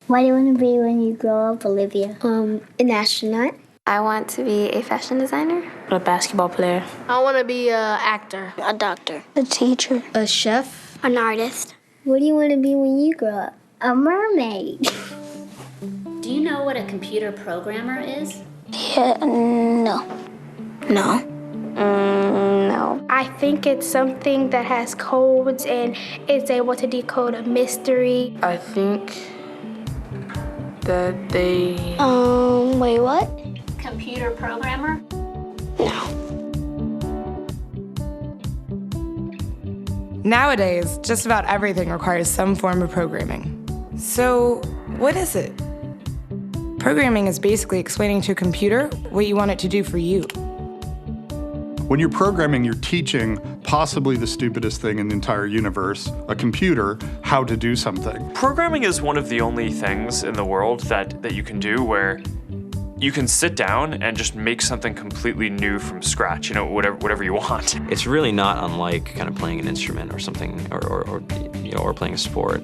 What do you want to be when you grow up, Olivia? An astronaut. I want to be a fashion designer. A basketball player. I want to be an actor. A doctor. A teacher. A chef. An artist. What do you want to be when you grow up? A mermaid. Do you know what a computer programmer is? Yeah, no. No. No. I think it's something that has codes and is able to decode a mystery. I think that they... Wait, what? Computer programmer? No. Nowadays, just about everything requires some form of programming. So, what is it? Programming is basically explaining to a computer what you want it to do for you. When you're programming, you're teaching possibly the stupidest thing in the entire universe, a computer, how to do something. Programming is one of the only things in the world that you can do where you can sit down and just make something completely new from scratch, whatever you want. It's really not unlike kind of playing an instrument or something, or playing a sport.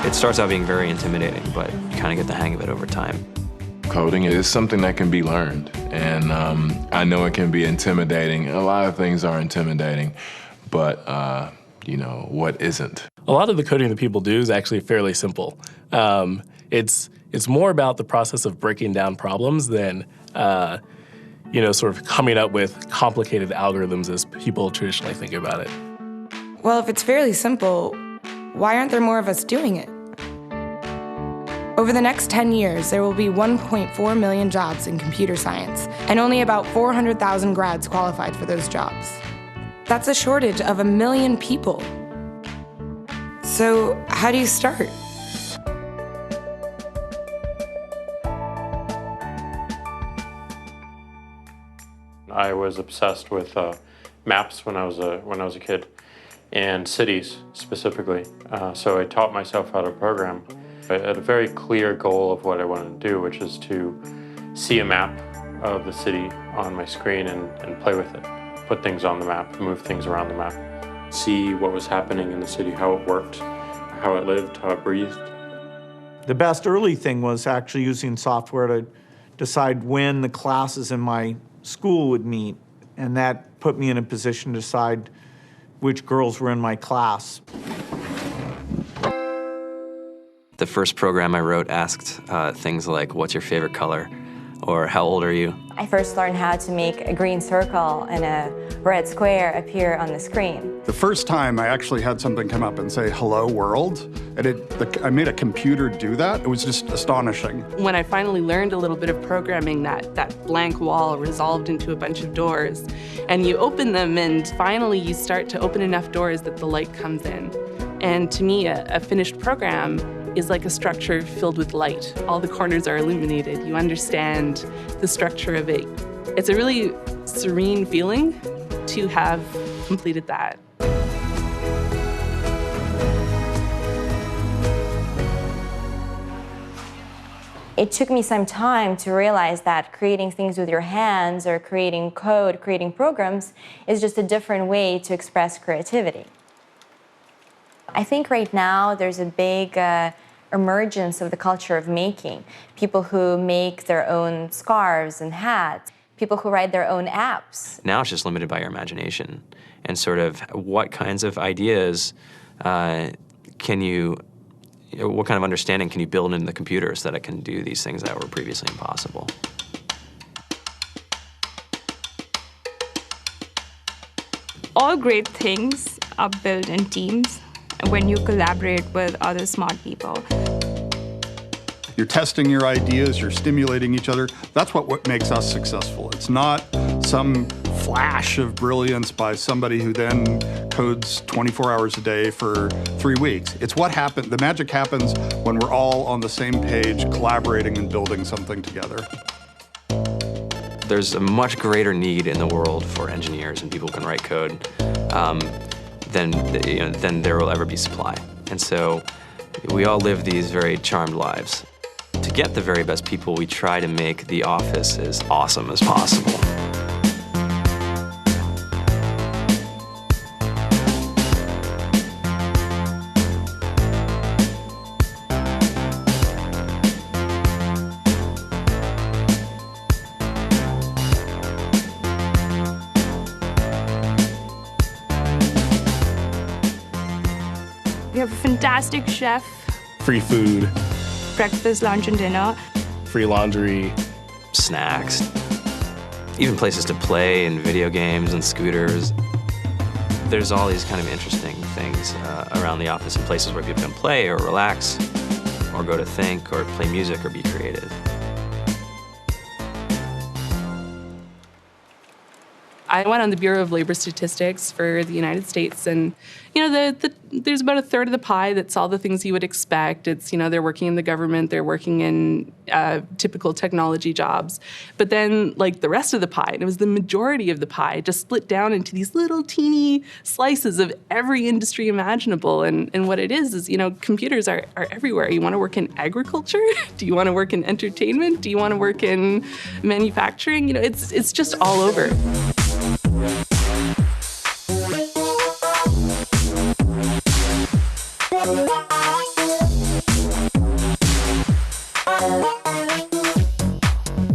It starts out being very intimidating, but you kind of get the hang of it over time. Coding is something that can be learned, and I know it can be intimidating. A lot of things are intimidating, but what isn't? A lot of the coding that people do is actually fairly simple. It's more about the process of breaking down problems than sort of coming up with complicated algorithms as people traditionally think about it. Well, if it's fairly simple, why aren't there more of us doing it? Over the next 10 years, there will be 1.4 million jobs in computer science, and only about 400,000 grads qualified for those jobs. That's a shortage of 1 million people. So, how do you start? I was obsessed with maps when I was a kid, and cities specifically. So I taught myself how to program. I had a very clear goal of what I wanted to do, which is to see a map of the city on my screen and play with it. Put things on the map, move things around the map. See what was happening in the city, how it worked, how it lived, how it breathed. The best early thing was actually using software to decide when the classes in my school would meet, and that put me in a position to decide which girls were in my class. The first program I wrote asked things like, what's your favorite color? Or how old are you? I first learned how to make a green circle and a red square appear on the screen. The first time I actually had something come up and say, hello world, and I made a computer do that. It was just astonishing. When I finally learned a little bit of programming, that blank wall resolved into a bunch of doors. And you open them, and finally you start to open enough doors that the light comes in. And to me, a finished program is like a structure filled with light. All the corners are illuminated. You understand the structure of it. It's a really serene feeling to have completed that. It took me some time to realize that creating things with your hands or creating code, creating programs, is just a different way to express creativity. I think right now there's a big emergence of the culture of making. People who make their own scarves and hats, people who write their own apps. Now it's just limited by your imagination and sort of what kinds of ideas what kind of understanding can you build into the computer so that it can do these things that were previously impossible. All great things are built in teams when you collaborate with other smart people. You're testing your ideas, you're stimulating each other. That's what makes us successful. It's not some flash of brilliance by somebody who then codes 24 hours a day for 3 weeks. It's what happened. The magic happens when we're all on the same page, collaborating and building something together. There's a much greater need in the world for engineers and people who can write code than there will ever be supply. And so we all live these very charmed lives. To get the very best people, we try to make the office as awesome as possible. We have a fantastic chef, Free food, breakfast, lunch, and dinner. free laundry, snacks, even places to play and video games and scooters. There's all these kind of interesting things around the office and places where people can play or relax or go to think or play music or be creative. I went on the Bureau of Labor Statistics for the United States, and there's about a third of the pie that's all the things you would expect. It's, they're working in the government, they're working in typical technology jobs. But then, like, the rest of the pie, and it was the majority of the pie, just split down into these little teeny slices of every industry imaginable. And what it is, computers are everywhere. You want to work in agriculture? Do you want to work in entertainment? Do you want to work in manufacturing? It's just all over.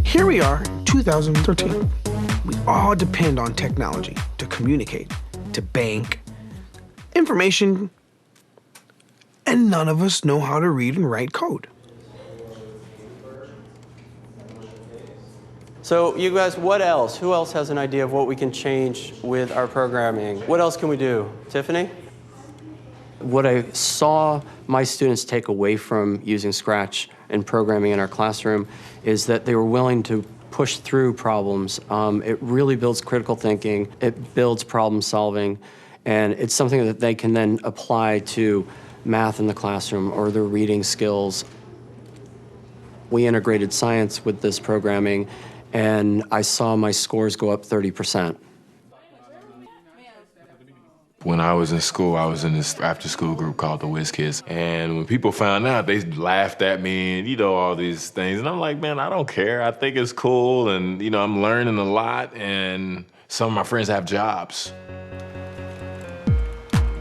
Here we are, 2013. We all depend on technology to communicate, to bank, information, and none of us know how to read and write code. So you guys, what else? Who else has an idea of what we can change with our programming? What else can we do? Tiffany? What I saw my students take away from using Scratch and programming in our classroom is that they were willing to push through problems. It really builds critical thinking, it builds problem solving, and it's something that they can then apply to math in the classroom or their reading skills. We integrated science with this programming, and I saw my scores go up 30%. When I was in school, I was in this after-school group called the Whiz Kids. And when people found out, they laughed at me and, all these things. And I'm like, man, I don't care. I think it's cool. And, I'm learning a lot. And some of my friends have jobs.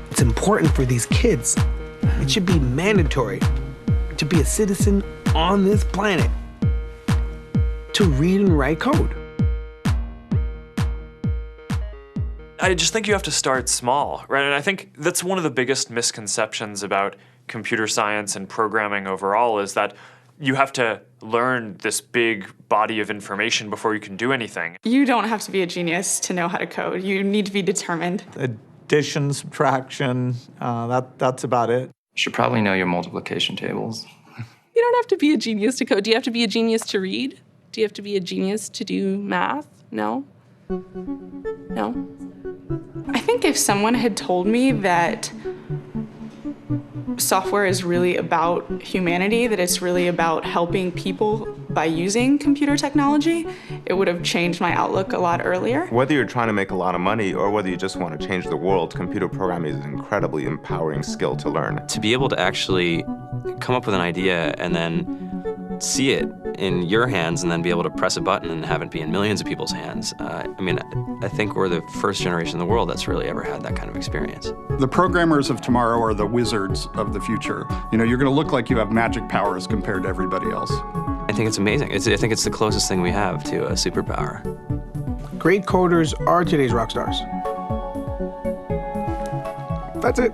It's important for these kids. It should be mandatory to be a citizen on this planet, to read and write code. I just think you have to start small, right? And I think that's one of the biggest misconceptions about computer science and programming overall is that you have to learn this big body of information before you can do anything. You don't have to be a genius to know how to code. You need to be determined. Addition, subtraction, that's about it. You should probably know your multiplication tables. You don't have to be a genius to code. Do you have to be a genius to read? Do you have to be a genius to do math? No? No? I think if someone had told me that software is really about humanity, that it's really about helping people by using computer technology, it would have changed my outlook a lot earlier. Whether you're trying to make a lot of money or whether you just want to change the world, computer programming is an incredibly empowering skill to learn. To be able to actually come up with an idea and then see it in your hands and then be able to press a button and have it be in millions of people's hands. I think we're the first generation in the world that's really ever had that kind of experience. The programmers of tomorrow are the wizards of the future. You're going to look like you have magic powers compared to everybody else. I think it's amazing. I think it's the closest thing we have to a superpower. Great coders are today's rock stars. That's it.